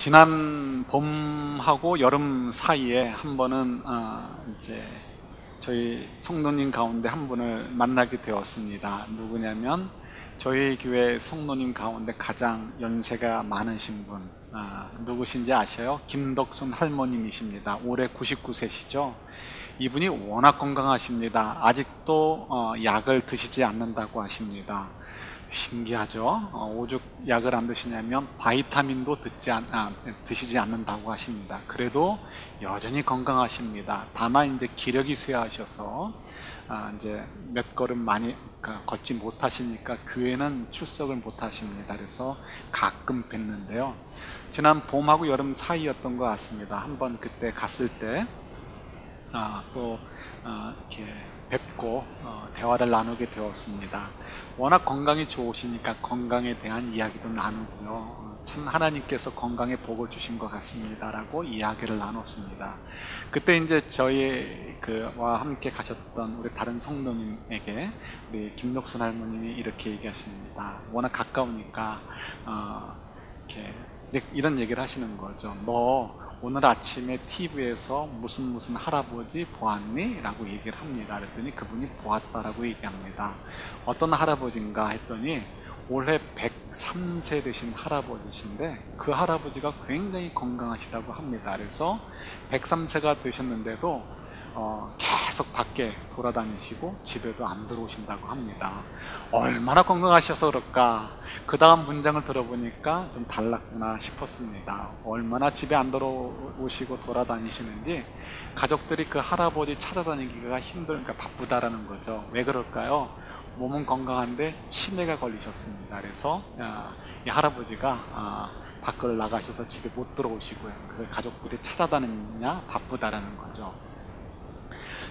지난 봄하고 여름 사이에 한 번은 이제 저희 성도님 가운데 한 분을 만나게 되었습니다. 누구냐면 저희 교회 성도님 가운데 가장 연세가 많으신 분, 누구신지 아셔요? 김덕순 할머님이십니다. 올해 99세시죠. 이분이 워낙 건강하십니다. 아직도 약을 드시지 않는다고 하십니다. 신기하죠? 오죽 약을 안 드시냐면 바이타민도 드시지 않는다고 하십니다. 그래도 여전히 건강하십니다. 다만 이제 기력이 쇠하셔서 이제 몇 걸음 많이 걷지 못하시니까 교회는 출석을 못하십니다. 그래서 가끔 뵀는데요. 지난 봄하고 여름 사이였던 것 같습니다. 한번 그때 갔을 때 또 이렇게 뵙고 대화를 나누게 되었습니다. 워낙 건강이 좋으시니까 건강에 대한 이야기도 나누고요. 참 하나님께서 건강에 복을 주신 것 같습니다 라고 이야기를 나눴습니다. 그때 이제 저희 그와 함께 가셨던 우리 다른 성도님에게 우리 김덕순 할머님이 이렇게 얘기하십니다. 워낙 가까우니까 이렇게 이런 얘기를 하시는 거죠. 너 오늘 아침에 TV에서 무슨 할아버지 보았니? 라고 얘기를 합니다. 그랬더니 그분이 보았다라고 얘기합니다. 어떤 할아버지인가 했더니 올해 103세 되신 할아버지신데 그 할아버지가 굉장히 건강하시다고 합니다. 그래서 103세가 되셨는데도 계속 밖에 돌아다니시고 집에도 안 들어오신다고 합니다. 얼마나 건강하셔서 그럴까. 그 다음 문장을 들어보니까 좀 달랐구나 싶었습니다. 얼마나 집에 안 들어오시고 돌아다니시는지 가족들이 그 할아버지 찾아다니기가 힘들니까 바쁘다라는 거죠. 왜 그럴까요? 몸은 건강한데 치매가 걸리셨습니다. 그래서 이 할아버지가 밖을 나가셔서 집에 못 들어오시고요. 그 가족들이 찾아다니느냐 바쁘다라는 거죠.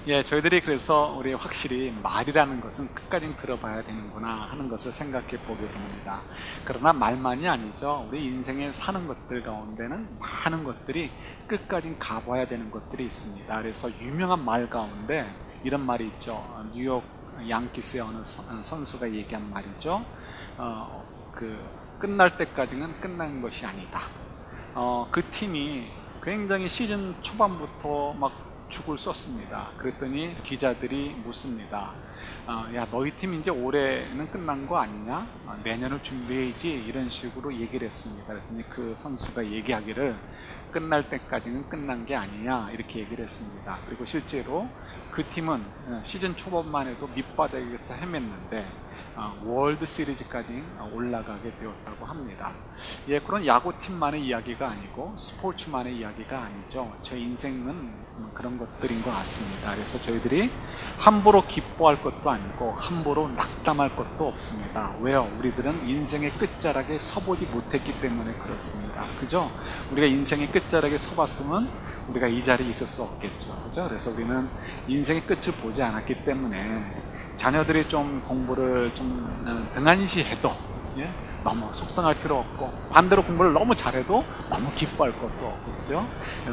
예, 저희들이 그래서 우리 확실히 말이라는 것은 끝까지 들어봐야 되는구나 하는 것을 생각해 보게 됩니다. 그러나 말만이 아니죠. 우리 인생에 사는 것들 가운데는 많은 것들이 끝까지 가봐야 되는 것들이 있습니다. 그래서 유명한 말 가운데 이런 말이 있죠. 뉴욕 양키스의 어느 선수가 얘기한 말이죠. 끝날 때까지는 끝난 것이 아니다. 그 팀이 굉장히 시즌 초반부터 막 죽을 썼습니다. 그랬더니 기자들이 묻습니다. 야, 너희 팀 이제 올해는 끝난 거 아니냐? 내년을 준비해야지. 이런 식으로 얘기를 했습니다. 그랬더니 그 선수가 얘기하기를 끝날 때까지는 끝난 게 아니냐 이렇게 얘기를 했습니다. 그리고 실제로 그 팀은 시즌 초반만 해도 밑바닥에서 헤맸는데 월드 시리즈까지 올라가게 되었다고 합니다. 예, 그런 야구팀만의 이야기가 아니고 스포츠만의 이야기가 아니죠. 저 인생은 그런 것들인 것 같습니다. 그래서 저희들이 함부로 기뻐할 것도 아니고 함부로 낙담할 것도 없습니다. 왜요? 우리들은 인생의 끝자락에 서보지 못했기 때문에 그렇습니다. 그죠? 우리가 인생의 끝자락에 서봤으면 우리가 이 자리에 있을 수 없겠죠. 그죠? 그래서 우리는 인생의 끝을 보지 않았기 때문에 자녀들이 좀 공부를 좀 등한시해도 너무 속상할 필요 없고 반대로 공부를 너무 잘해도 너무 기뻐할 것도 없고 그죠?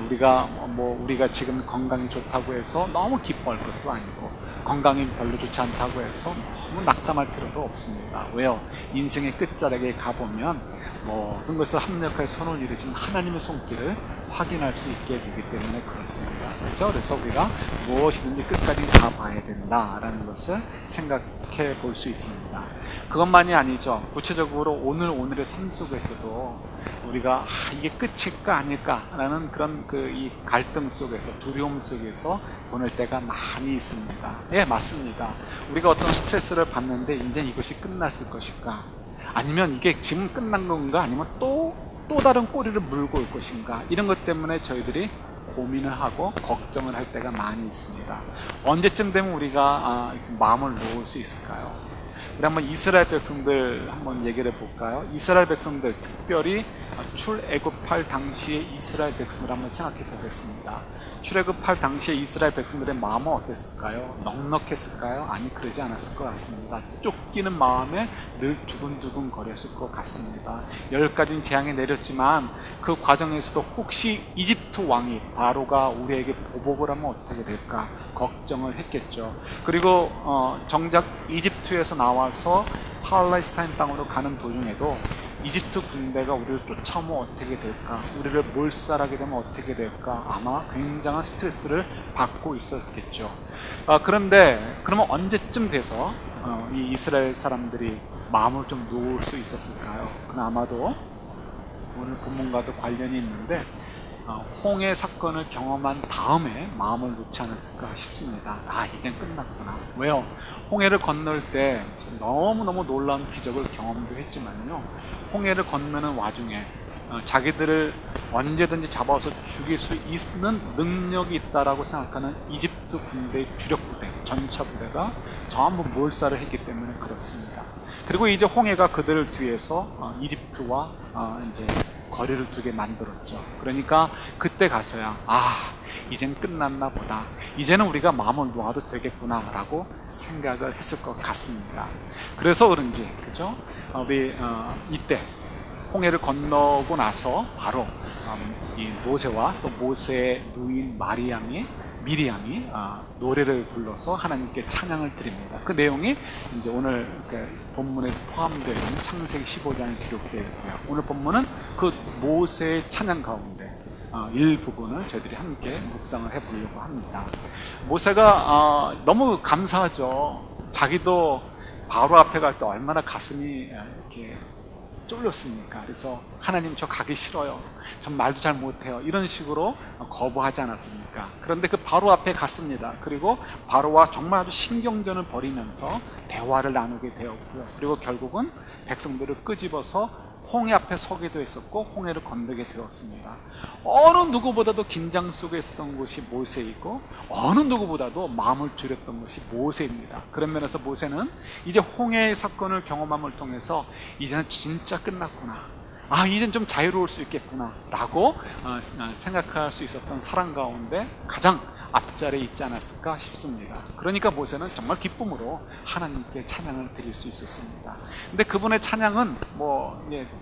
우리가 지금 건강이 좋다고 해서 너무 기뻐할 것도 아니고 건강이 별로 좋지 않다고 해서 너무 낙담할 필요도 없습니다. 왜요? 인생의 끝자락에 가보면 모든 것을 합력하여 선을 이루신 하나님의 손길을 확인할 수 있게 되기 때문에 그렇습니다. 그렇죠? 그래서 우리가 무엇이든지 끝까지 가봐야 된다라는 것을 생각해 볼 수 있습니다. 그것만이 아니죠. 구체적으로 오늘의 삶 속에서도 우리가 이게 끝일까 아닐까라는 그런 이 갈등 속에서 두려움 속에서 보낼 때가 많이 있습니다. 예, 맞습니다. 우리가 어떤 스트레스를 받는데 이제 이것이 끝났을 것일까? 아니면 이게 지금 끝난 건가? 아니면 또 다른 꼬리를 물고 올 것인가? 이런 것 때문에 저희들이 고민을 하고 걱정을 할 때가 많이 있습니다. 언제쯤 되면 우리가 마음을 놓을 수 있을까요? 우리 한번 이스라엘 백성들 한번 얘기를 해볼까요? 이스라엘 백성들, 특별히 출애굽할 당시의 이스라엘 백성들 한번 생각해 보겠습니다. 출애굽할 당시에 이스라엘 백성들의 마음은 어땠을까요? 넉넉했을까요? 아니, 그러지 않았을 것 같습니다. 쫓기는 마음에 늘 두근두근 거렸을 것 같습니다. 10가지 재앙이 내렸지만 그 과정에서도 혹시 이집트 왕이 바로가 우리에게 보복을 하면 어떻게 될까 걱정을 했겠죠. 그리고 정작 이집트에서 나와서 팔레스타인 땅으로 가는 도중에도 이집트 군대가 우리를 쫓아오면 어떻게 될까, 우리를 몰살하게 되면 어떻게 될까, 아마 굉장한 스트레스를 받고 있었겠죠. 그런데 그러면 언제쯤 돼서 이 이스라엘 사람들이 마음을 좀 놓을 수 있었을까요? 그건 아마도 오늘 본문과도 관련이 있는데 홍해 사건을 경험한 다음에 마음을 놓지 않았을까 싶습니다. 이젠 끝났구나. 왜요? 홍해를 건널 때 너무너무 놀라운 기적을 경험도 했지만요, 홍해를 건너는 와중에 자기들을 언제든지 잡아서 죽일 수 있는 능력이 있다라고 생각하는 이집트 군대의 주력 부대, 전차 부대가 전부 몰살을 했기 때문에 그렇습니다. 그리고 이제 홍해가 그들을 뒤에서 이집트와 이제 거리를 두게 만들었죠. 그러니까 그때 가서야 이젠 끝났나 보다, 이제는 우리가 마음을 놓아도 되겠구나 라고 생각을 했을 것 같습니다. 그래서 그런지 그죠? 우리 이때 홍해를 건너고 나서 바로 이 모세와 또 모세의 누인 미리암이 노래를 불러서 하나님께 찬양을 드립니다. 그 내용이 이제 오늘 본문에 포함되어 있는 창세기 15장에 기록되어 있고요. 오늘 본문은 그 모세의 찬양 가운데 일부분을 저희들이 함께 묵상을 해보려고 합니다. 모세가 너무 감사하죠. 자기도 바로 앞에 갈 때 얼마나 가슴이 이렇게 쫄렸습니까? 그래서 하나님, 저 가기 싫어요, 전 말도 잘 못해요, 이런 식으로 거부하지 않았습니까? 그런데 그 바로 앞에 갔습니다. 그리고 바로와 정말 아주 신경전을 벌이면서 대화를 나누게 되었고요. 그리고 결국은 백성들을 끄집어서 홍해 앞에 서기도 했었고 홍해를 건너게 되었습니다. 어느 누구보다도 긴장 속에 있었던 것이 모세이고 어느 누구보다도 마음을 졸였던 것이 모세입니다. 그런 면에서 모세는 이제 홍해의 사건을 경험함을 통해서 이제는 진짜 끝났구나, 이젠 좀 자유로울 수 있겠구나 라고 생각할 수 있었던 사람 가운데 가장 앞자리에 있지 않았을까 싶습니다. 그러니까 모세는 정말 기쁨으로 하나님께 찬양을 드릴 수 있었습니다. 근데 그분의 찬양은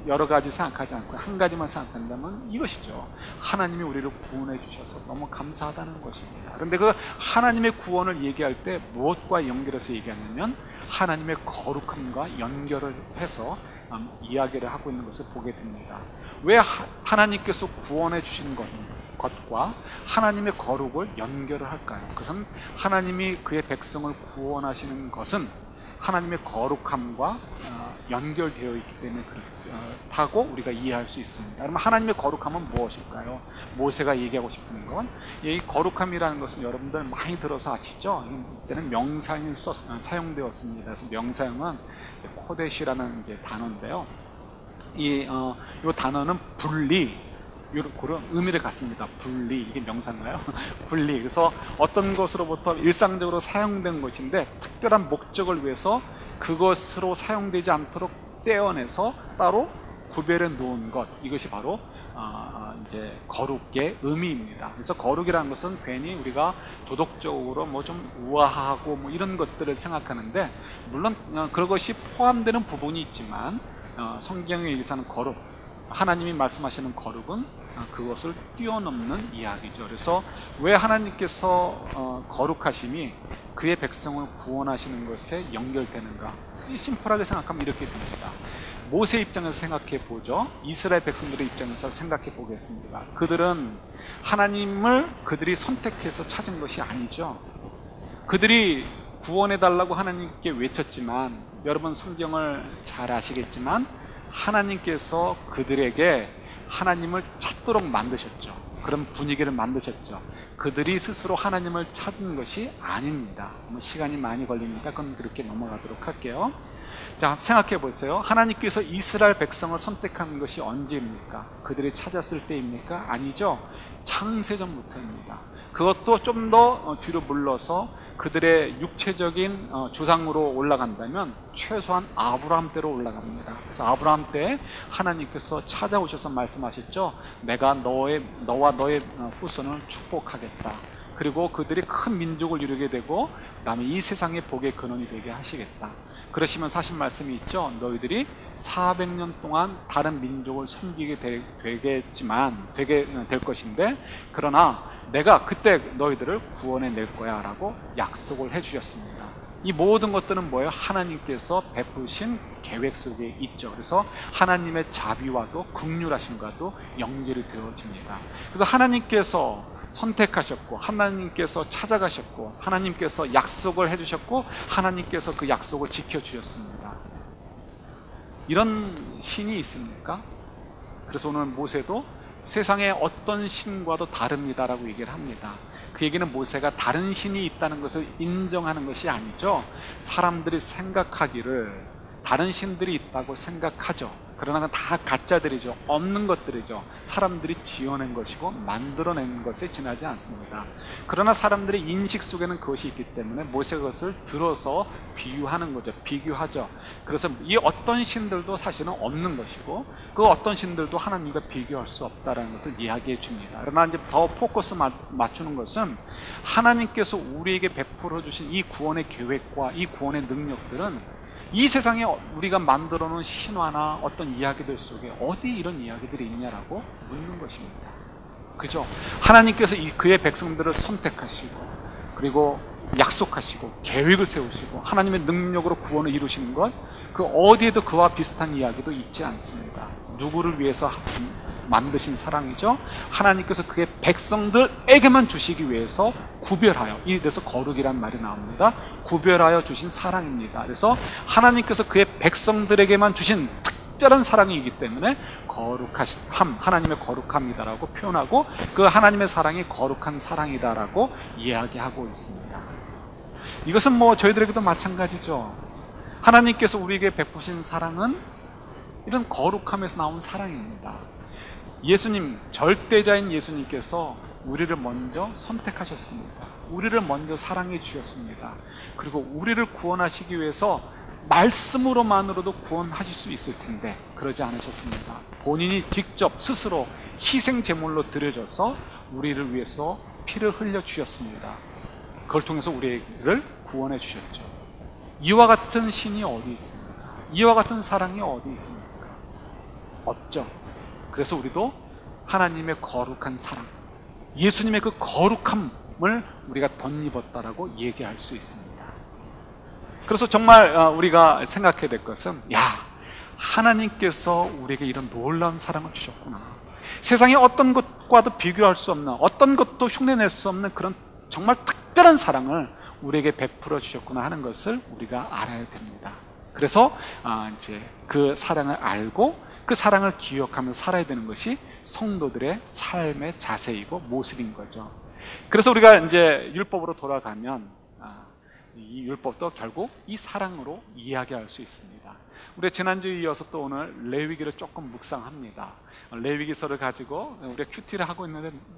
여러 가지 생각하지 않고 한 가지만 생각한다면 이것이죠. 하나님이 우리를 구원해 주셔서 너무 감사하다는 것입니다. 그런데 그 하나님의 구원을 얘기할 때 무엇과 연결해서 얘기하냐면 하나님의 거룩함과 연결을 해서 이야기를 하고 있는 것을 보게 됩니다. 왜 하나님께서 구원해 주신 것과 하나님의 거룩을 연결을 할까요? 그것은 하나님이 그의 백성을 구원하시는 것은 하나님의 거룩함과 연결되어 있기 때문에 그렇다고 우리가 이해할 수 있습니다. 그러면 하나님의 거룩함은 무엇일까요? 모세가 얘기하고 싶은 건, 이 거룩함이라는 것은 여러분들 많이 들어서 아시죠? 이때는 명사형이 사용되었습니다. 그래서 명사형은 코데시라는 단어인데요. 이 단어는 분리, 그런 의미를 갖습니다. 분리, 이게 명사인가요? 분리. 그래서 어떤 것으로부터 일상적으로 사용된 것인데 특별한 목적을 위해서 그것으로 사용되지 않도록 떼어내서 따로 구별해 놓은 것, 이것이 바로 이제 거룩의 의미입니다. 그래서 거룩이라는 것은 괜히 우리가 도덕적으로 좀 우아하고 이런 것들을 생각하는데, 물론 그것이 포함되는 부분이 있지만 성경에 의해서는 거룩, 하나님이 말씀하시는 거룩은 그것을 뛰어넘는 이야기죠. 그래서 왜 하나님께서 거룩하심이 그의 백성을 구원하시는 것에 연결되는가, 심플하게 생각하면 이렇게 됩니다. 모세 입장에서 생각해 보죠. 이스라엘 백성들의 입장에서 생각해 보겠습니다. 그들은 하나님을 그들이 선택해서 찾은 것이 아니죠. 그들이 구원해 달라고 하나님께 외쳤지만, 여러분 성경을 잘 아시겠지만 하나님께서 그들에게 하나님을 찾도록 만드셨죠. 그런 분위기를 만드셨죠. 그들이 스스로 하나님을 찾은 것이 아닙니다. 시간이 많이 걸리니까 그건 그렇게 넘어가도록 할게요. 자, 생각해 보세요. 하나님께서 이스라엘 백성을 선택한 것이 언제입니까? 그들이 찾았을 때입니까? 아니죠. 창세전부터입니다. 그것도 좀 더 뒤로 물러서 그들의 육체적인 조상으로 올라간다면 최소한 아브라함 때로 올라갑니다. 그래서 아브라함 때 하나님께서 찾아오셔서 말씀하셨죠. 내가 너와 너의 후손을 축복하겠다. 그리고 그들이 큰 민족을 이루게 되고 그다음에 이 세상의 복의 근원이 되게 하시겠다. 그러시면서 하신 말씀이 있죠. 너희들이 400년 동안 다른 민족을 섬기게 되게 될 것인데, 그러나 내가 그때 너희들을 구원해 낼 거야 라고 약속을 해 주셨습니다. 이 모든 것들은 뭐예요? 하나님께서 베푸신 계획 속에 있죠. 그래서 하나님의 자비와도 긍휼하심과도 연결이 되어집니다. 그래서 하나님께서 선택하셨고, 하나님께서 찾아가셨고, 하나님께서 약속을 해주셨고, 하나님께서 그 약속을 지켜주셨습니다. 이런 신이 있습니까? 그래서 오늘 모세도 세상의 어떤 신과도 다릅니다라고 얘기를 합니다. 그 얘기는 모세가 다른 신이 있다는 것을 인정하는 것이 아니죠. 사람들이 생각하기를 다른 신들이 있다고 생각하죠. 그러나 그건 다 가짜들이죠. 없는 것들이죠. 사람들이 지어낸 것이고 만들어낸 것에 지나지 않습니다. 그러나 사람들의 인식 속에는 그것이 있기 때문에 모세가 그것을 들어서 비유하는 거죠. 비교하죠. 그래서 이 어떤 신들도 사실은 없는 것이고 그 어떤 신들도 하나님과 비교할 수 없다는 것을 이야기해 줍니다. 그러나 이제 더 포커스 맞추는 것은 하나님께서 우리에게 베풀어 주신 이 구원의 계획과 이 구원의 능력들은 이 세상에 우리가 만들어 놓은 신화나 어떤 이야기들 속에 어디 이런 이야기들이 있냐라고 묻는 것입니다. 그죠? 하나님께서 그의 백성들을 선택하시고 그리고 약속하시고 계획을 세우시고 하나님의 능력으로 구원을 이루시는 것, 그 어디에도 그와 비슷한 이야기도 있지 않습니다. 누구를 위해서 만드신 사랑이죠? 하나님께서 그의 백성들에게만 주시기 위해서 구별하여, 이래서 거룩이란 말이 나옵니다. 구별하여 주신 사랑입니다. 그래서 하나님께서 그의 백성들에게만 주신 특별한 사랑이기 때문에 거룩함, 하나님의 거룩함이다라고 표현하고 그 하나님의 사랑이 거룩한 사랑이다라고 이야기하고 있습니다. 이것은 뭐 저희들에게도 마찬가지죠. 하나님께서 우리에게 베푸신 사랑은 이런 거룩함에서 나온 사랑입니다. 예수님, 절대자인 예수님께서 우리를 먼저 선택하셨습니다. 우리를 먼저 사랑해 주셨습니다. 그리고 우리를 구원하시기 위해서 말씀으로만으로도 구원하실 수 있을 텐데 그러지 않으셨습니다. 본인이 직접 스스로 희생 제물로 드려져서 우리를 위해서 피를 흘려 주셨습니다. 그걸 통해서 우리를 구원해 주셨죠. 이와 같은 신이 어디 있습니까? 이와 같은 사랑이 어디 있습니까? 없죠. 그래서 우리도 하나님의 거룩한 사랑, 예수님의 그 거룩함을 우리가 덧입었다라고 얘기할 수 있습니다. 그래서 정말 우리가 생각해야 될 것은, 하나님께서 우리에게 이런 놀라운 사랑을 주셨구나. 세상에 어떤 것과도 비교할 수 없는, 어떤 것도 흉내낼 수 없는 그런 정말 특별한 사랑을 우리에게 베풀어 주셨구나 하는 것을 우리가 알아야 됩니다. 그래서 이제 그 사랑을 알고 그 사랑을 기억하면서 살아야 되는 것이 성도들의 삶의 자세이고 모습인 거죠. 그래서 우리가 이제 율법으로 돌아가면 이 율법도 결국 이 사랑으로 이야기할 수 있습니다. 우리 지난주에 이어서 또 오늘 레위기를 조금 묵상합니다. 레위기서를 가지고 우리가 큐티를 하고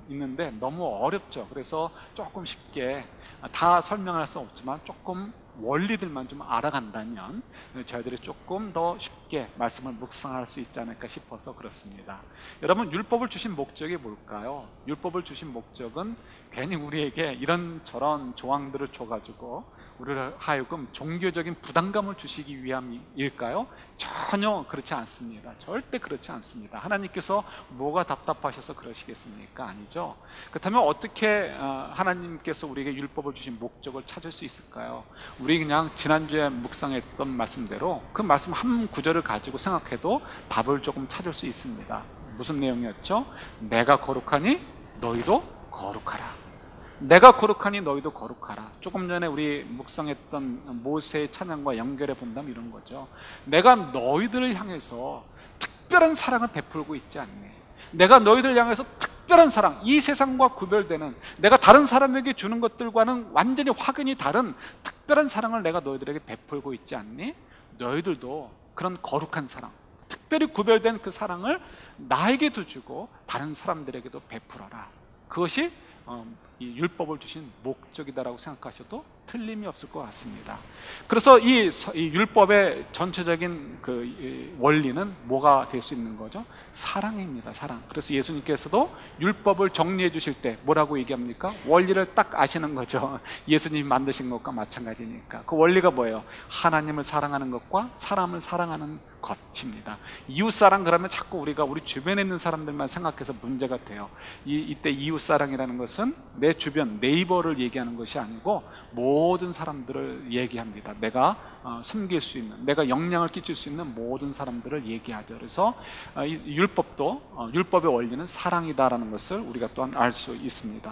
있는데 너무 어렵죠. 그래서 조금 쉽게 다 설명할 수 없지만 조금 원리들만 좀 알아간다면 저희들이 조금 더 쉽게 말씀을 묵상할 수 있지 않을까 싶어서 그렇습니다. 여러분, 율법을 주신 목적이 뭘까요? 율법을 주신 목적은 괜히 우리에게 이런저런 조항들을 줘가지고 우리를 하여금 종교적인 부담감을 주시기 위함일까요? 전혀 그렇지 않습니다. 절대 그렇지 않습니다. 하나님께서 뭐가 답답하셔서 그러시겠습니까? 아니죠. 그렇다면 어떻게 하나님께서 우리에게 율법을 주신 목적을 찾을 수 있을까요? 우리 그냥 지난주에 묵상했던 말씀대로 그 말씀 한 구절을 가지고 생각해도 답을 조금 찾을 수 있습니다. 무슨 내용이었죠? 내가 거룩하니 너희도 거룩하라. 내가 거룩하니 너희도 거룩하라. 조금 전에 우리 묵상했던 모세의 찬양과 연결해 본다면 이런 거죠. 내가 너희들을 향해서 특별한 사랑을 베풀고 있지 않니? 내가 너희들을 향해서 특별한 사랑, 이 세상과 구별되는, 내가 다른 사람에게 주는 것들과는 완전히 확연히 다른 특별한 사랑을 내가 너희들에게 베풀고 있지 않니? 너희들도 그런 거룩한 사랑, 특별히 구별된 그 사랑을 나에게도 주고 다른 사람들에게도 베풀어라. 그것이 이 율법을 주신 목적이다라고 생각하셔도 틀림이 없을 것 같습니다. 그래서 이 율법의 전체적인 그 원리는 뭐가 될 수 있는 거죠? 사랑입니다. 사랑. 그래서 예수님께서도 율법을 정리해 주실 때 뭐라고 얘기합니까? 원리를 딱 아시는 거죠. 예수님이 만드신 것과 마찬가지니까. 그 원리가 뭐예요? 하나님을 사랑하는 것과 사람을 사랑하는 것입니다. 이웃사랑 그러면 자꾸 우리가 우리 주변에 있는 사람들만 생각해서 문제가 돼요. 이때 이웃사랑이라는 것은 내 주변 네이버를 얘기하는 것이 아니고 모든 사람들을 얘기합니다. 내가 섬길 수 있는, 내가 영향을 끼칠 수 있는 모든 사람들을 얘기하죠. 그래서 이 율법도 율법의 원리는 사랑이다라는 것을 우리가 또한 알 수 있습니다.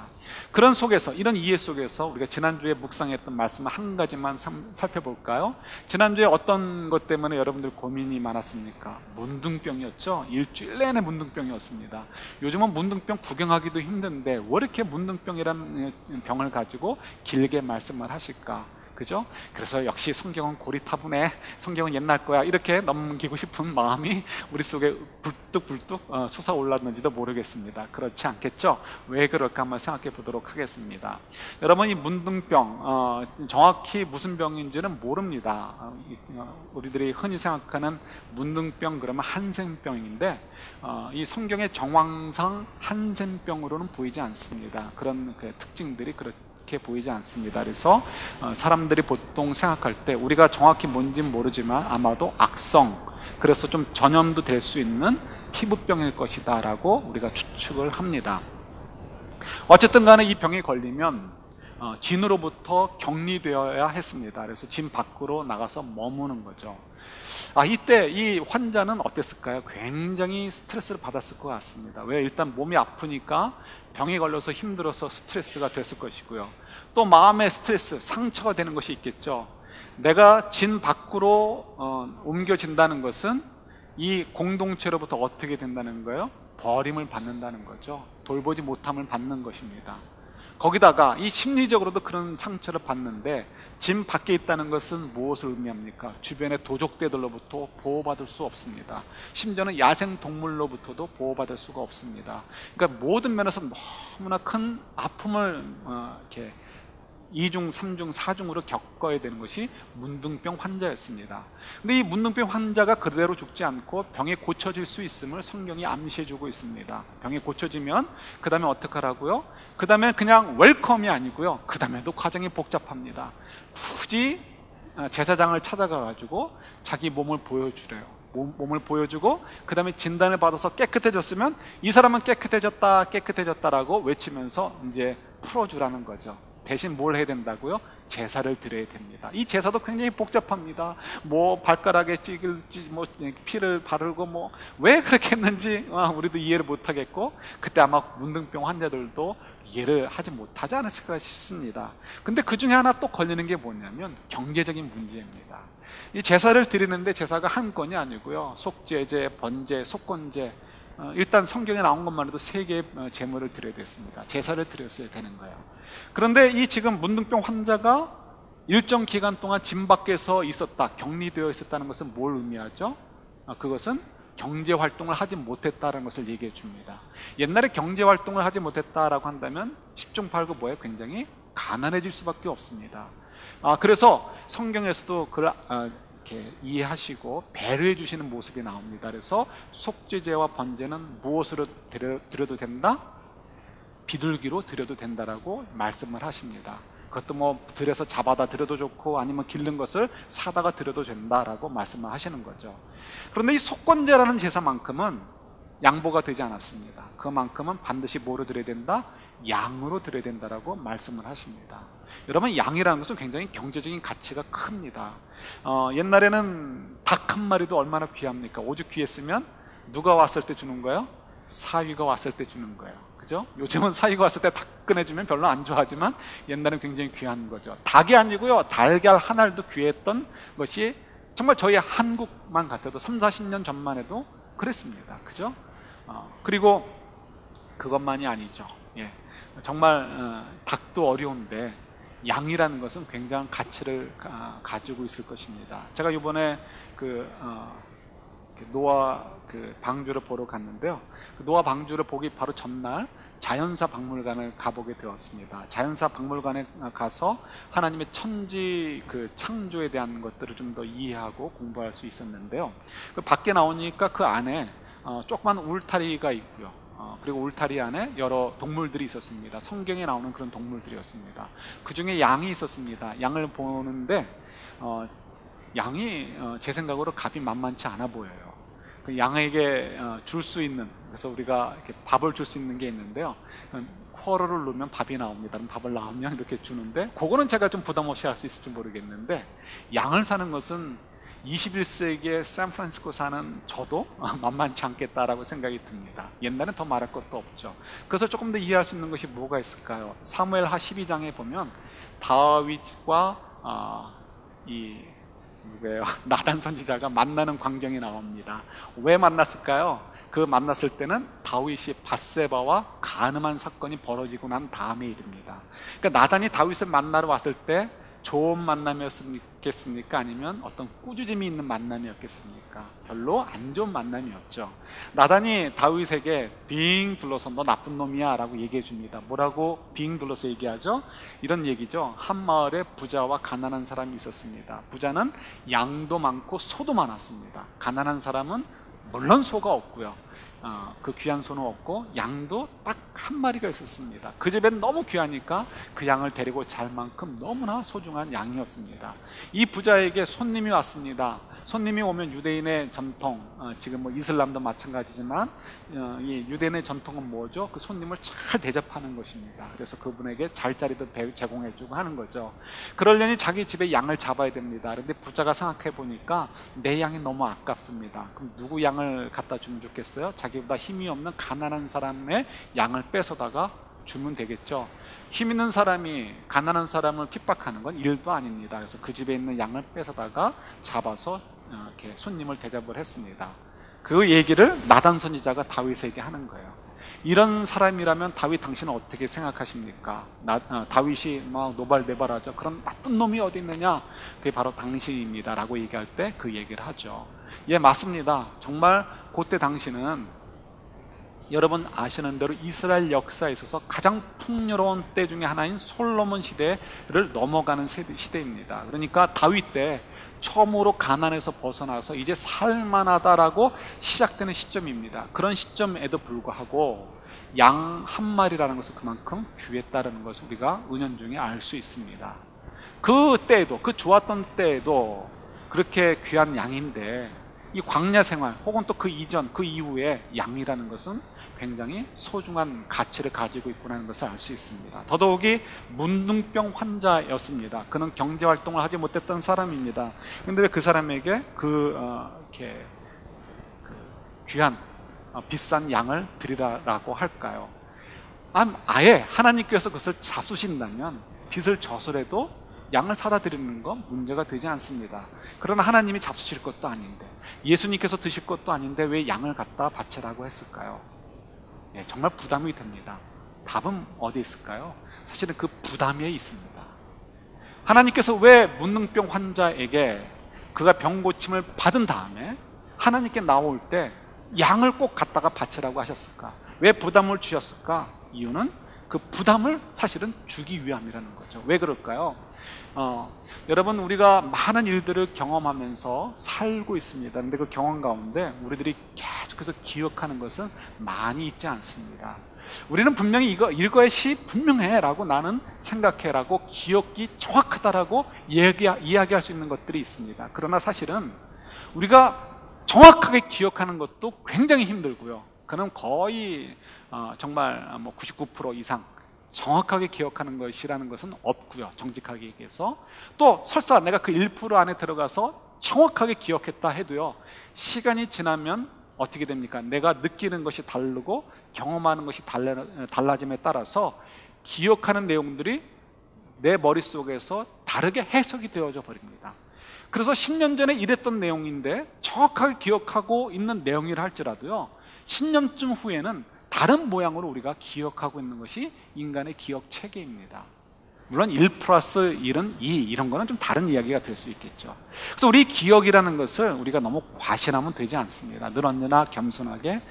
그런 속에서, 이런 이해 속에서 우리가 지난주에 묵상했던 말씀 한 가지만 살펴볼까요? 지난주에 어떤 것 때문에 여러분들 고민이 많았습니까? 문둥병이었죠. 일주일 내내 문둥병이었습니다. 요즘은 문둥병 구경하기도 힘든데 왜 이렇게 문둥병이라는 병을 가지고 길게 말씀을 하실까? 그죠? 그래서 역시 성경은 고리타분해, 성경은 옛날 거야, 이렇게 넘기고 싶은 마음이 우리 속에 불뚝불뚝 솟아올랐는지도 모르겠습니다. 그렇지 않겠죠? 왜 그럴까 한번 생각해 보도록 하겠습니다. 여러분, 이 문둥병 정확히 무슨 병인지는 모릅니다. 우리들이 흔히 생각하는 문둥병 그러면 한센병인데 이 성경의 정황상 한센병으로는 보이지 않습니다. 그런 그 특징들이 그렇게 보이지 않습니다. 그래서 사람들이 보통 생각할 때 우리가 정확히 뭔지는 모르지만 아마도 악성, 그래서 좀 전염도 될 수 있는 피부병일 것이다 라고 우리가 추측을 합니다. 어쨌든 간에 이 병에 걸리면 진으로부터 격리되어야 했습니다. 그래서 진 밖으로 나가서 머무는 거죠. 이때 이 환자는 어땠을까요? 굉장히 스트레스를 받았을 것 같습니다. 왜? 일단 몸이 아프니까 병에 걸려서 힘들어서 스트레스가 됐을 것이고요. 또 마음의 스트레스, 상처가 되는 것이 있겠죠. 내가 진 밖으로 옮겨진다는 것은 이 공동체로부터 어떻게 된다는 거예요? 버림을 받는다는 거죠. 돌보지 못함을 받는 것입니다. 거기다가 이 심리적으로도 그런 상처를 받는데 진 밖에 있다는 것은 무엇을 의미합니까? 주변의 도적대들로부터 보호받을 수 없습니다. 심지어는 야생동물로부터도 보호받을 수가 없습니다. 그러니까 모든 면에서 너무나 큰 아픔을 이렇게 2중, 3중, 4중으로 겪어야 되는 것이 문둥병 환자였습니다. 근데 이 문둥병 환자가 그대로 죽지 않고 병에 고쳐질 수 있음을 성경이 암시해주고 있습니다. 병에 고쳐지면 그 다음에 어떻게 하라고요? 그 다음에 그냥 웰컴이 아니고요, 그 다음에도 과정이 복잡합니다. 굳이 제사장을 찾아가가지고 자기 몸을 보여주래요. 몸을 보여주고 그 다음에 진단을 받아서 깨끗해졌으면 이 사람은 깨끗해졌다라고 외치면서 이제 풀어주라는 거죠. 대신 뭘 해야 된다고요? 제사를 드려야 됩니다. 이 제사도 굉장히 복잡합니다. 뭐 발가락에 뭐 피를 바르고 뭐 왜 그렇게 했는지 우리도 이해를 못하겠고, 그때 아마 문둥병 환자들도 이해를 하지 못하지 않았을까 싶습니다. 근데 그 중에 하나 또 걸리는 게 뭐냐면 경제적인 문제입니다. 이 제사를 드리는데 제사가 한 건이 아니고요, 속죄제, 번제, 속건제, 일단 성경에 나온 것만 해도 3개의 제물을 드려야 됐습니다. 제사를 드렸어야 되는 거예요. 그런데 이 지금 문둥병 환자가 일정 기간 동안 진 밖에서 있었다, 격리되어 있었다는 것은 뭘 의미하죠? 그것은 경제활동을 하지 못했다는 것을 얘기해 줍니다. 옛날에 경제활동을 하지 못했다라고 한다면 10중 8구 뭐예요? 굉장히 가난해질 수밖에 없습니다. 그래서 성경에서도 그걸 이렇게 이해하시고 배려해 주시는 모습이 나옵니다. 그래서 속죄제와 번제는 무엇으로 드려도 된다? 비둘기로 드려도 된다라고 말씀을 하십니다. 그것도 뭐 들여서 잡아다 드려도 좋고 아니면 기른 것을 사다가 드려도 된다라고 말씀을 하시는 거죠. 그런데 이 속건제라는 제사만큼은 양보가 되지 않았습니다. 그만큼은 반드시 뭐로 드려야 된다? 양으로 드려야 된다라고 말씀을 하십니다. 여러분, 양이라는 것은 굉장히 경제적인 가치가 큽니다. 옛날에는 닭 한 마리도 얼마나 귀합니까? 오죽 귀했으면 누가 왔을 때 주는 거예요? 사위가 왔을 때 주는 거예요. 그죠? 요즘은 사위가 왔을 때 닭 꺼내주면 별로 안 좋아하지만 옛날엔 굉장히 귀한 거죠. 닭이 아니고요, 달걀 한 알도 귀했던 것이 정말 저희 한국만 같아도 3, 40년 전만 해도 그랬습니다. 그죠? 그리고 그것만이 아니죠. 예. 정말 닭도 어려운데 양이라는 것은 굉장한 가치를 가지고 있을 것입니다. 제가 이번에 노아 방주를 보러 갔는데요. 노아 방주를 보기 바로 전날 자연사 박물관을 가보게 되었습니다. 자연사 박물관에 가서 하나님의 천지 창조에 대한 것들을 좀 더 이해하고 공부할 수 있었는데요. 밖에 나오니까 그 안에 조그만 울타리가 있고요. 그리고 울타리 안에 여러 동물들이 있었습니다. 성경에 나오는 그런 동물들이었습니다. 그 중에 양이 있었습니다. 양을 보는데 양이 제 생각으로 값이 만만치 않아 보여요. 그 양에게 줄 수 있는, 그래서 우리가 이렇게 밥을 줄 수 있는 게 있는데요, 쿼러를 넣으면 밥이 나옵니다. 밥을 낳으면 이렇게 주는데, 그거는 제가 좀 부담 없이 할 수 있을지 모르겠는데, 양을 사는 것은 21세기에 샌프란시스코 사는 저도 만만치 않겠다라고 생각이 듭니다. 옛날엔 더 말할 것도 없죠. 그래서 조금 더 이해할 수 있는 것이 뭐가 있을까요? 사무엘하 12장에 보면 다윗과 이 누구예요? 나단 선지자가 만나는 광경이 나옵니다. 왜 만났을까요? 그 만났을 때는 다윗이 밧세바와 간음한 사건이 벌어지고 난 다음의 일입니다. 그러니까 나단이 다윗을 만나러 왔을 때 좋은 만남이었겠습니까? 아니면 어떤 꾸짖음이 있는 만남이었겠습니까? 별로 안 좋은 만남이었죠. 나단이 다윗에게 빙 둘러서 너 나쁜 놈이야 라고 얘기해 줍니다. 뭐라고 빙 둘러서 얘기하죠? 이런 얘기죠. 한 마을에 부자와 가난한 사람이 있었습니다. 부자는 양도 많고 소도 많았습니다. 가난한 사람은 물론 소가 없고요, 그 귀한 소는 없고 양도 딱 한 마리가 있었습니다. 그 집엔 너무 귀하니까 그 양을 데리고 잘 만큼 너무나 소중한 양이었습니다. 이 부자에게 손님이 왔습니다. 손님이 오면 유대인의 전통, 지금 뭐 이슬람도 마찬가지지만 이 유대인의 전통은 뭐죠? 그 손님을 잘 대접하는 것입니다. 그래서 그분에게 잘자리도 제공해주고 하는 거죠. 그러려니 자기 집에 양을 잡아야 됩니다. 그런데 부자가 생각해 보니까 내 양이 너무 아깝습니다. 그럼 누구 양을 갖다 주면 좋겠어요? 자기보다 힘이 없는 가난한 사람의 양을 뺏어다가 주면 되겠죠. 힘 있는 사람이 가난한 사람을 핍박하는 건 일도 아닙니다. 그래서 그 집에 있는 양을 뺏어다가 잡아서 이렇게 손님을 대접을 했습니다. 그 얘기를 나단 선지자가 다윗에게 하는 거예요. 이런 사람이라면 다윗 당신은 어떻게 생각하십니까? 다윗이 막 노발대발하죠. 그런 나쁜 놈이 어디 있느냐? 그게 바로 당신입니다 라고 얘기할 때 그 얘기를 하죠. 예, 맞습니다. 정말 그때 당시는 여러분 아시는 대로 이스라엘 역사에 있어서 가장 풍요로운 때 중에 하나인 솔로몬 시대를 넘어가는 시대입니다. 그러니까 다윗 때 처음으로 가난에서 벗어나서 이제 살만하다라고 시작되는 시점입니다. 그런 시점에도 불구하고 양 한 마리라는 것은 그만큼 귀했다는 것을 우리가 은연중에 알 수 있습니다. 그 때에도, 그 좋았던 때에도 그렇게 귀한 양인데 이 광야 생활 혹은 또 그 이전, 그 이후에 양이라는 것은 굉장히 소중한 가치를 가지고 있구나 것을 알 수 있습니다. 더더욱이 문둥병 환자였습니다. 그는 경제활동을 하지 못했던 사람입니다. 그런데 왜 그 사람에게 이렇게 귀한 비싼 양을 드리라고 할까요? 아예 하나님께서 그것을 잡수신다면 빚을 져서라도 양을 사다 드리는 건 문제가 되지 않습니다. 그러나 하나님이 잡수실 것도 아닌데, 예수님께서 드실 것도 아닌데 왜 양을 갖다 바치라고 했을까요? 예, 정말 부담이 됩니다. 답은 어디 있을까요? 사실은 그 부담에 있습니다. 하나님께서 왜 문둥병 환자에게 그가 병 고침을 받은 다음에 하나님께 나올 때 양을 꼭 갖다가 바치라고 하셨을까? 왜 부담을 주셨을까? 이유는 그 부담을 사실은 주기 위함이라는 거죠. 왜 그럴까요? 여러분, 우리가 많은 일들을 경험하면서 살고 있습니다. 그런데 그 경험 가운데 우리들이 계속해서 기억하는 것은 많이 있지 않습니다. 우리는 분명히 이것이 분명해 라고 나는 생각해 라고 기억이 정확하다라고 이야기할 수 있는 것들이 있습니다. 그러나 사실은 우리가 정확하게 기억하는 것도 굉장히 힘들고요. 그는 거의 정말 99% 이상 정확하게 기억하는 것이라는 것은 없고요. 정직하게 얘기해서. 또 설사 내가 그 1% 안에 들어가서 정확하게 기억했다 해도요, 시간이 지나면 어떻게 됩니까? 내가 느끼는 것이 다르고 경험하는 것이 달라짐에 따라서 기억하는 내용들이 내 머릿속에서 다르게 해석이 되어져 버립니다. 그래서 10년 전에 이랬던 내용인데 정확하게 기억하고 있는 내용이라 할지라도요, 10년쯤 후에는 다른 모양으로 우리가 기억하고 있는 것이 인간의 기억 체계입니다. 물론 1 플러스 1은 2 이런 거는 좀 다른 이야기가 될 수 있겠죠. 그래서 우리 기억이라는 것을 우리가 너무 과신하면 되지 않습니다. 늘 언제나 겸손하게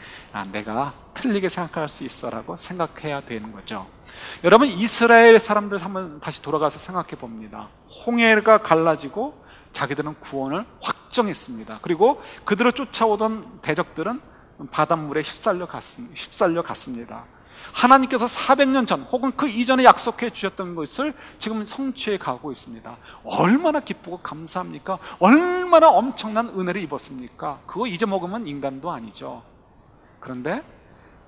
내가 틀리게 생각할 수 있어라고 생각해야 되는 거죠. 여러분, 이스라엘 사람들 한번 다시 돌아가서 생각해 봅니다. 홍해가 갈라지고 자기들은 구원을 확정했습니다. 그리고 그들을 쫓아오던 대적들은 바닷물에 휩쓸려 갔습니다. 하나님께서 400년 전 혹은 그 이전에 약속해 주셨던 것을 지금 성취해 가고 있습니다. 얼마나 기쁘고 감사합니까? 얼마나 엄청난 은혜를 입었습니까? 그거 잊어먹으면 인간도 아니죠. 그런데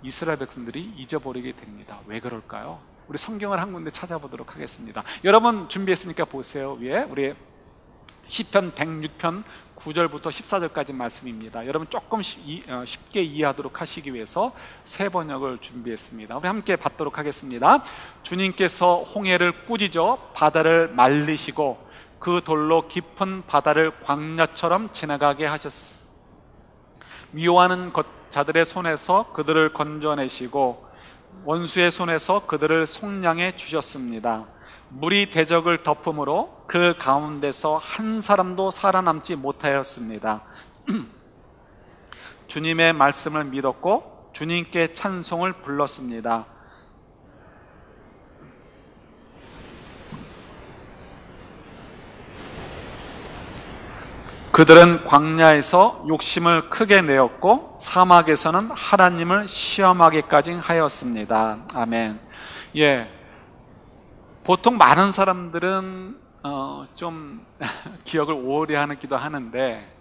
이스라엘 백성들이 잊어버리게 됩니다. 왜 그럴까요? 우리 성경을 한 군데 찾아보도록 하겠습니다. 여러분 준비했으니까 보세요. 위에 우리 시편 106편 9절부터 14절까지 말씀입니다. 여러분 조금 쉽게 이해하도록 하시기 위해서 세 번역을 준비했습니다. 우리 함께 받도록 하겠습니다. 주님께서 홍해를 꾸짖어 바다를 말리시고 그 돌로 깊은 바다를 광야처럼 지나가게 하셨습니다. 미워하는 자들의 손에서 그들을 건져내시고 원수의 손에서 그들을 속량해 주셨습니다. 물이 대적을 덮음으로 그 가운데서 한 사람도 살아남지 못하였습니다. 주님의 말씀을 믿었고 주님께 찬송을 불렀습니다. 그들은 광야에서 욕심을 크게 내었고 사막에서는 하나님을 시험하기까지 하였습니다. 아멘. 예, 보통 많은 사람들은 좀 기억을 오래 하기도 하는데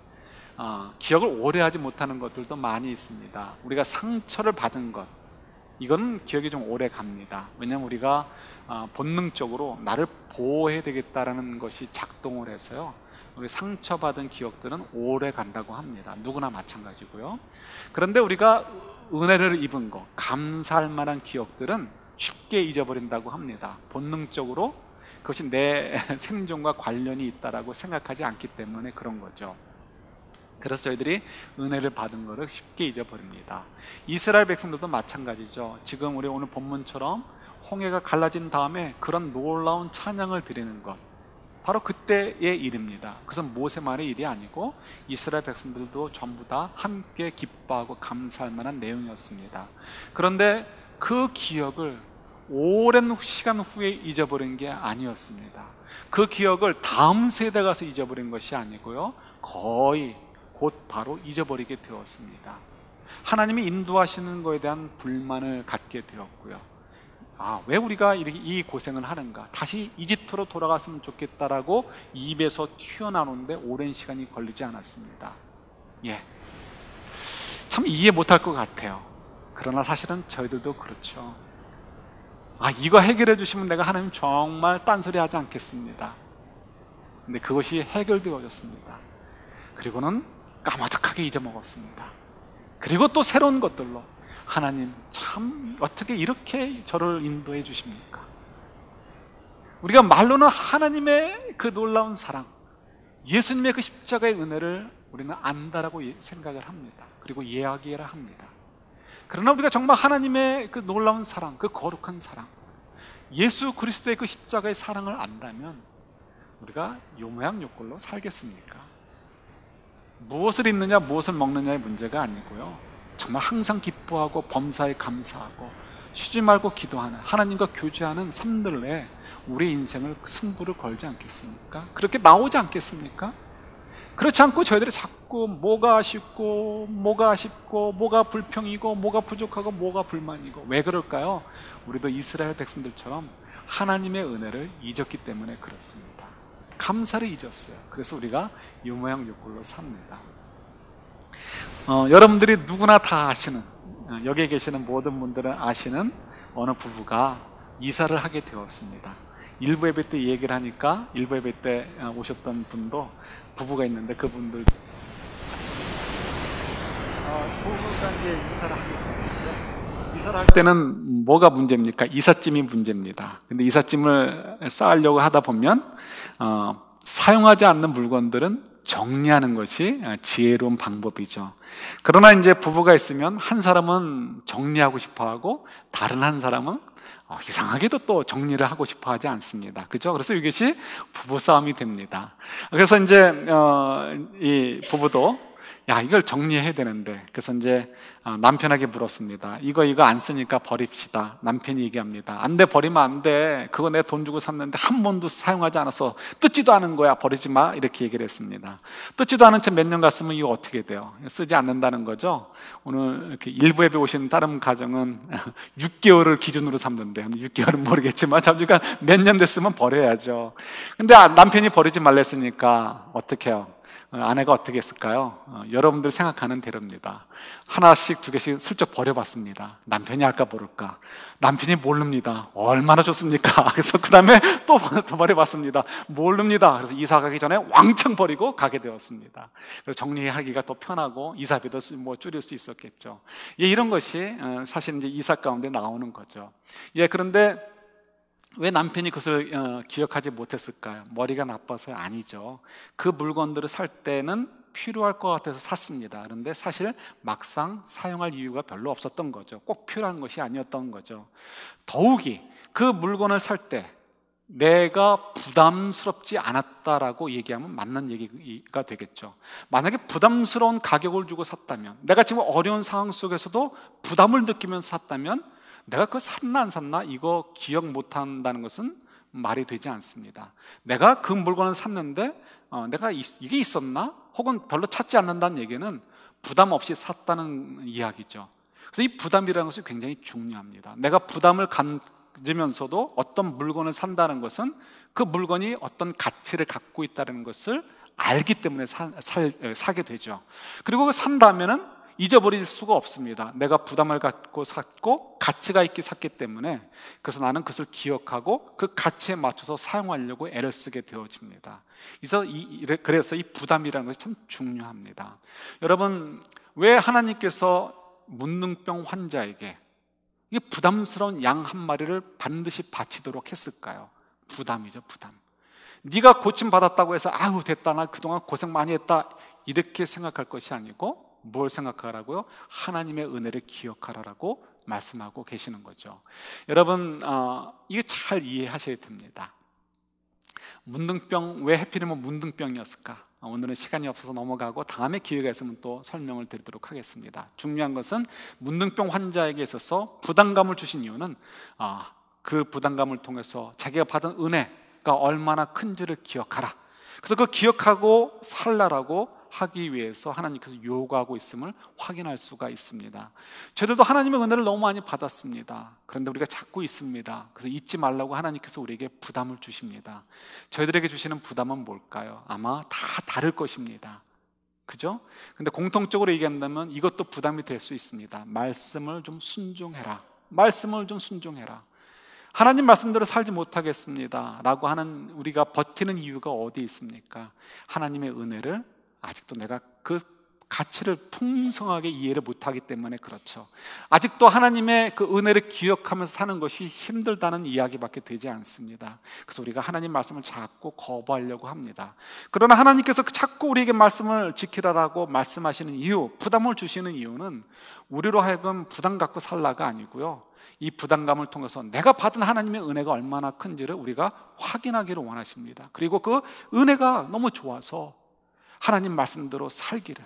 기억을 오래 하지 못하는 것들도 많이 있습니다. 우리가 상처를 받은 것, 이건 기억이 좀 오래 갑니다. 왜냐하면 우리가 본능적으로 나를 보호해야 되겠다라는 것이 작동을 해서요, 우리 상처받은 기억들은 오래 간다고 합니다. 누구나 마찬가지고요. 그런데 우리가 은혜를 입은 것, 감사할 만한 기억들은 쉽게 잊어버린다고 합니다. 본능적으로 그것이 내 생존과 관련이 있다라고 생각하지 않기 때문에 그런 거죠. 그래서 저희들이 은혜를 받은 것을 쉽게 잊어버립니다. 이스라엘 백성들도 마찬가지죠. 지금 우리 오늘 본문처럼 홍해가 갈라진 다음에 그런 놀라운 찬양을 드리는 것, 바로 그때의 일입니다. 그것은 모세만의 일이 아니고 이스라엘 백성들도 전부 다 함께 기뻐하고 감사할 만한 내용이었습니다. 그런데 그 기억을 오랜 시간 후에 잊어버린 게 아니었습니다. 그 기억을 다음 세대 가서 잊어버린 것이 아니고요, 거의 곧 바로 잊어버리게 되었습니다. 하나님이 인도하시는 것에 대한 불만을 갖게 되었고요. 왜 우리가 이렇게 이 고생을 하는가? 다시 이집트로 돌아갔으면 좋겠다라고 입에서 튀어나오는데 오랜 시간이 걸리지 않았습니다. 예, 참 이해 못할 것 같아요. 그러나 사실은 저희들도 그렇죠. 이거 해결해 주시면 내가 하나님 정말 딴소리 하지 않겠습니다. 근데 그것이 해결되어졌습니다. 그리고는 까마득하게 잊어먹었습니다. 그리고 또 새로운 것들로, 하나님 참 어떻게 이렇게 저를 인도해 주십니까? 우리가 말로는 하나님의 그 놀라운 사랑, 예수님의 그 십자가의 은혜를 우리는 안다라고 생각을 합니다. 그리고 이야기를 합니다. 그러나 우리가 정말 하나님의 그 놀라운 사랑, 그 거룩한 사랑, 예수 그리스도의 그 십자가의 사랑을 안다면 우리가 요 모양 요 꼴로 살겠습니까? 무엇을 입느냐 무엇을 먹느냐의 문제가 아니고요, 정말 항상 기뻐하고 범사에 감사하고 쉬지 말고 기도하는, 하나님과 교제하는 삶들에 우리 인생을 승부를 걸지 않겠습니까? 그렇게 나오지 않겠습니까? 그렇지 않고 저희들이 자꾸 뭐가 아쉽고 뭐가 아쉽고 뭐가 불평이고 뭐가 부족하고 뭐가 불만이고, 왜 그럴까요? 우리도 이스라엘 백성들처럼 하나님의 은혜를 잊었기 때문에 그렇습니다. 감사를 잊었어요. 그래서 우리가 이 모양 요 꼴로 삽니다. 여러분들이 누구나 다 아시는, 여기에 계시는 모든 분들은 아시는 어느 부부가 이사를 하게 되었습니다. 일부 예배 때 얘기를 하니까 일부 예배 때 오셨던 분도 부부가 있는데, 그분들 부부가 이제 이사를 하게 되었는데, 이사를 할 때는 뭐가 문제입니까? 이삿짐이 문제입니다. 근데 이삿짐을 쌓으려고 하다 보면 사용하지 않는 물건들은 정리하는 것이 지혜로운 방법이죠. 그러나 이제 부부가 있으면 한 사람은 정리하고 싶어 하고 다른 한 사람은 이상하게도 또 정리를 하고 싶어 하지 않습니다. 그죠? 그래서 이것이 부부싸움이 됩니다. 그래서 이제 이 부부도 이걸 정리해야 되는데, 그래서 이제 남편에게 물었습니다. 이거 안 쓰니까 버립시다. 남편이 얘기합니다. 안 돼, 버리면 안 돼. 그거 내 돈 주고 샀는데 한 번도 사용하지 않아서 뜯지도 않은 거야. 버리지 마. 이렇게 얘기를 했습니다. 뜯지도 않은 채 몇 년 갔으면 이거 어떻게 돼요? 쓰지 않는다는 거죠. 오늘 이렇게 일부 예배 오신 다른 가정은 6개월을 기준으로 삼는데, 6개월은 모르겠지만 잠시간 몇 년 됐으면 버려야죠. 근데 남편이 버리지 말랬으니까 어떻게 해요? 아내가 어떻게 했을까요? 여러분들 생각하는 대로입니다. 하나씩 두 개씩 슬쩍 버려봤습니다. 남편이 할까 모를까. 남편이 모릅니다. 얼마나 좋습니까? 그래서 그 다음에 또 버려봤습니다. 모릅니다. 그래서 이사 가기 전에 왕창 버리고 가게 되었습니다. 그래서 정리하기가 더 편하고 이사비도 뭐 줄일 수 있었겠죠. 예, 이런 것이 사실 이제 이사 가운데 나오는 거죠. 예, 그런데 왜 남편이 그것을 기억하지 못했을까요? 머리가 나빠서 아니죠. 그 물건들을 살 때는 필요할 것 같아서 샀습니다. 그런데 사실 막상 사용할 이유가 별로 없었던 거죠. 꼭 필요한 것이 아니었던 거죠. 더욱이 그 물건을 살 때 내가 부담스럽지 않았다라고 얘기하면 맞는 얘기가 되겠죠. 만약에 부담스러운 가격을 주고 샀다면, 내가 지금 어려운 상황 속에서도 부담을 느끼면서 샀다면, 내가 그거 샀나 안 샀나 이거 기억 못한다는 것은 말이 되지 않습니다. 내가 그 물건을 샀는데 내가 이게 있었나? 혹은 별로 찾지 않는다는 얘기는 부담 없이 샀다는 이야기죠. 그래서 이 부담이라는 것이 굉장히 중요합니다. 내가 부담을 가지면서도 어떤 물건을 산다는 것은 그 물건이 어떤 가치를 갖고 있다는 것을 알기 때문에 사게 되죠. 그리고 산다면은 잊어버릴 수가 없습니다. 내가 부담을 갖고 샀고 가치가 있게 샀기 때문에, 그래서 나는 그것을 기억하고 그 가치에 맞춰서 사용하려고 애를 쓰게 되어집니다. 그래서 이 부담이라는 것이 참 중요합니다. 여러분, 왜 하나님께서 문둥병 환자에게 이 부담스러운 양 한 마리를 반드시 바치도록 했을까요? 부담이죠, 부담. 네가 고침 받았다고 해서 아유 됐다, 나 그동안 고생 많이 했다, 이렇게 생각할 것이 아니고 뭘 생각하라고요? 하나님의 은혜를 기억하라고 말씀하고 계시는 거죠. 여러분, 이게 잘 이해하셔야 됩니다. 문둥병, 왜 하필이면 문둥병이었을까? 오늘은 시간이 없어서 넘어가고 다음에 기회가 있으면 또 설명을 드리도록 하겠습니다. 중요한 것은 문둥병 환자에게 있어서 부담감을 주신 이유는 그 부담감을 통해서 자기가 받은 은혜가 얼마나 큰지를 기억하라. 그래서 그 기억하고 살라라고 하기 위해서 하나님께서 요구하고 있음을 확인할 수가 있습니다. 저희들도 하나님의 은혜를 너무 많이 받았습니다. 그런데 우리가 찾고 있습니다. 그래서 잊지 말라고 하나님께서 우리에게 부담을 주십니다. 저희들에게 주시는 부담은 뭘까요? 아마 다 다를 것입니다. 그죠? 근데 공통적으로 얘기한다면 이것도 부담이 될 수 있습니다. 말씀을 좀 순종해라. 말씀을 좀 순종해라. 하나님 말씀대로 살지 못하겠습니다 라고 하는 우리가 버티는 이유가 어디 있습니까? 하나님의 은혜를 아직도 내가 그 가치를 풍성하게 이해를 못하기 때문에 그렇죠. 아직도 하나님의 그 은혜를 기억하면서 사는 것이 힘들다는 이야기밖에 되지 않습니다. 그래서 우리가 하나님 말씀을 자꾸 거부하려고 합니다. 그러나 하나님께서 자꾸 우리에게 말씀을 지키라라고 말씀하시는 이유, 부담을 주시는 이유는 우리로 하여금 부담 갖고 살라가 아니고요, 이 부담감을 통해서 내가 받은 하나님의 은혜가 얼마나 큰지를 우리가 확인하기를 원하십니다. 그리고 그 은혜가 너무 좋아서 하나님 말씀대로 살기를,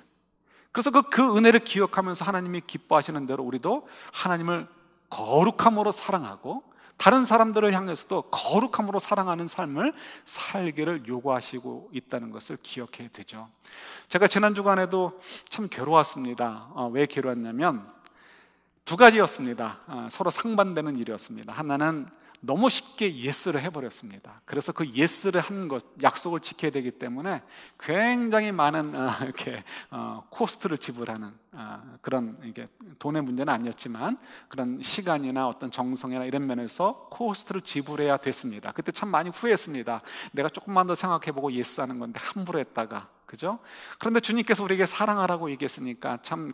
그래서 그 은혜를 기억하면서 하나님이 기뻐하시는 대로 우리도 하나님을 거룩함으로 사랑하고 다른 사람들을 향해서도 거룩함으로 사랑하는 삶을 살기를 요구하시고 있다는 것을 기억해야 되죠. 제가 지난 주간에도 참 괴로웠습니다. 왜 괴로웠냐면 두 가지였습니다. 서로 상반되는 일이었습니다. 하나는 너무 쉽게 예스를 해버렸습니다. 그래서 그 예스를 한 것, 약속을 지켜야 되기 때문에 굉장히 많은 이렇게 코스트를 지불하는 그런, 이게 돈의 문제는 아니었지만 그런 시간이나 어떤 정성이나 이런 면에서 코스트를 지불해야 됐습니다. 그때 참 많이 후회했습니다. 내가 조금만 더 생각해보고 예스하는 건데 함부로 했다가, 그죠? 그런데 주님께서 우리에게 사랑하라고 얘기했으니까 참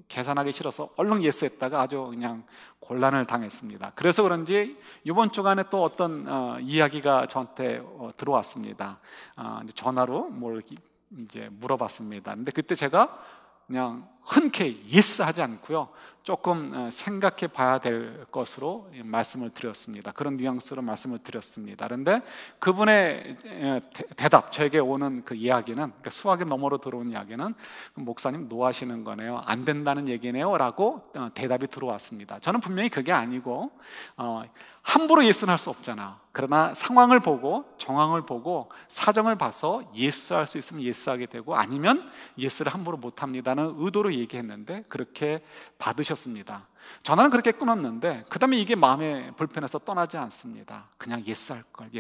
계산하기 싫어서 얼른 예스했다가 아주 그냥 곤란을 당했습니다. 그래서 그런지 이번 주간에 또 어떤 이야기가 저한테 들어왔습니다. 전화로 뭘 이제 물어봤습니다. 근데 그때 제가 그냥 흔쾌히 예스하지 않고요, 조금 생각해 봐야 될 것으로 말씀을 드렸습니다. 그런 뉘앙스로 말씀을 드렸습니다. 그런데 그분의 대답, 저에게 오는 그 이야기는, 그러니까 수학의 너머로 들어온 이야기는 목사님 노하시는 거네요, 안 된다는 얘기네요 라고 대답이 들어왔습니다. 저는 분명히 그게 아니고 함부로 예스는 할 수 없잖아. 그러나 상황을 보고 정황을 보고 사정을 봐서 예스할 수 있으면 예스하게 되고 아니면 예스를 함부로 못합니다는 의도로 얘기했는데 그렇게 받으셨습니다. 전화는 그렇게 끊었는데 그 다음에 이게 마음에 불편해서 떠나지 않습니다. 그냥 예스할 걸.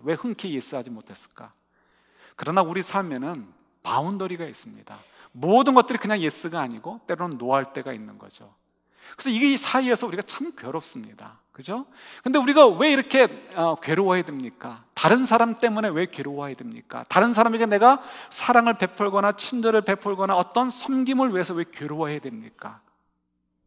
왜 흔쾌히 예스하지 못했을까? 그러나 우리 삶에는 바운더리가 있습니다. 모든 것들이 그냥 예스가 아니고 때로는 노할 때가 있는 거죠. 그래서 이 사이에서 우리가 참 괴롭습니다. 그죠? 근데 우리가 왜 이렇게 괴로워해야 됩니까? 다른 사람 때문에 왜 괴로워해야 됩니까? 다른 사람에게 내가 사랑을 베풀거나 친절을 베풀거나 어떤 섬김을 위해서 왜 괴로워해야 됩니까?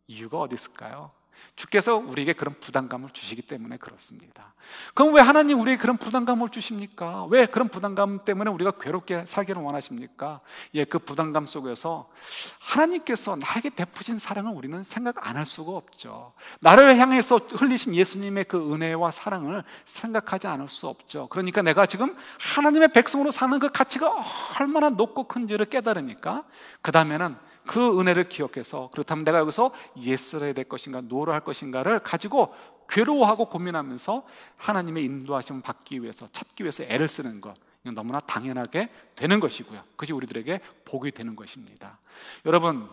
이유가 어디 있을까요? 주께서 우리에게 그런 부담감을 주시기 때문에 그렇습니다. 그럼 왜 하나님 우리에게 그런 부담감을 주십니까? 왜 그런 부담감 때문에 우리가 괴롭게 살기를 원하십니까? 예, 그 부담감 속에서 하나님께서 나에게 베푸신 사랑을 우리는 생각 안 할 수가 없죠. 나를 향해서 흘리신 예수님의 그 은혜와 사랑을 생각하지 않을 수 없죠. 그러니까 내가 지금 하나님의 백성으로 사는 그 가치가 얼마나 높고 큰지를 깨달으니까 그 다음에는 그 은혜를 기억해서, 그렇다면 내가 여기서 예스를 해야 될 것인가 노를 할 것인가를 가지고 괴로워하고 고민하면서 하나님의 인도하심을 받기 위해서, 찾기 위해서 애를 쓰는 것, 이건 너무나 당연하게 되는 것이고요. 그것이 우리들에게 복이 되는 것입니다. 여러분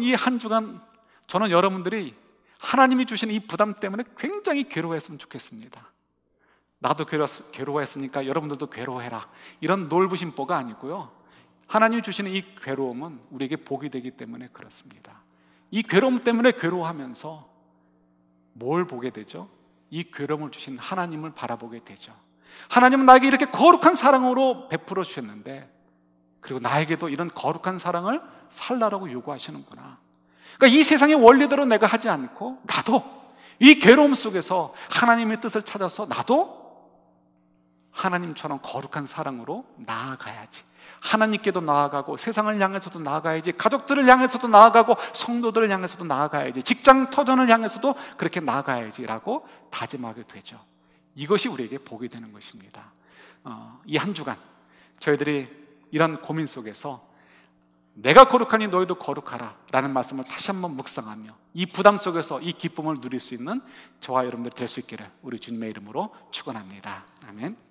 이 한 주간 저는 여러분들이 하나님이 주시는 이 부담 때문에 굉장히 괴로워했으면 좋겠습니다. 나도 괴로워했으니까 여러분들도 괴로워해라, 이런 놀부심보가 아니고요, 하나님이 주시는 이 괴로움은 우리에게 복이 되기 때문에 그렇습니다. 이 괴로움 때문에 괴로워하면서 뭘 보게 되죠? 이 괴로움을 주신 하나님을 바라보게 되죠. 하나님은 나에게 이렇게 거룩한 사랑으로 베풀어 주셨는데, 그리고 나에게도 이런 거룩한 사랑을 살라라고 요구하시는구나. 그러니까 이 세상의 원리대로 내가 하지 않고 나도 이 괴로움 속에서 하나님의 뜻을 찾아서 나도 하나님처럼 거룩한 사랑으로 나아가야지. 하나님께도 나아가고 세상을 향해서도 나아가야지, 가족들을 향해서도 나아가고 성도들을 향해서도 나아가야지, 직장 터전을 향해서도 그렇게 나아가야지라고 다짐하게 되죠. 이것이 우리에게 복이 되는 것입니다. 이 한 주간 저희들이 이런 고민 속에서 내가 거룩하니 너희도 거룩하라 라는 말씀을 다시 한번 묵상하며 이 부담 속에서 이 기쁨을 누릴 수 있는 저와 여러분들 될 수 있기를 우리 주님의 이름으로 축원합니다. 아멘.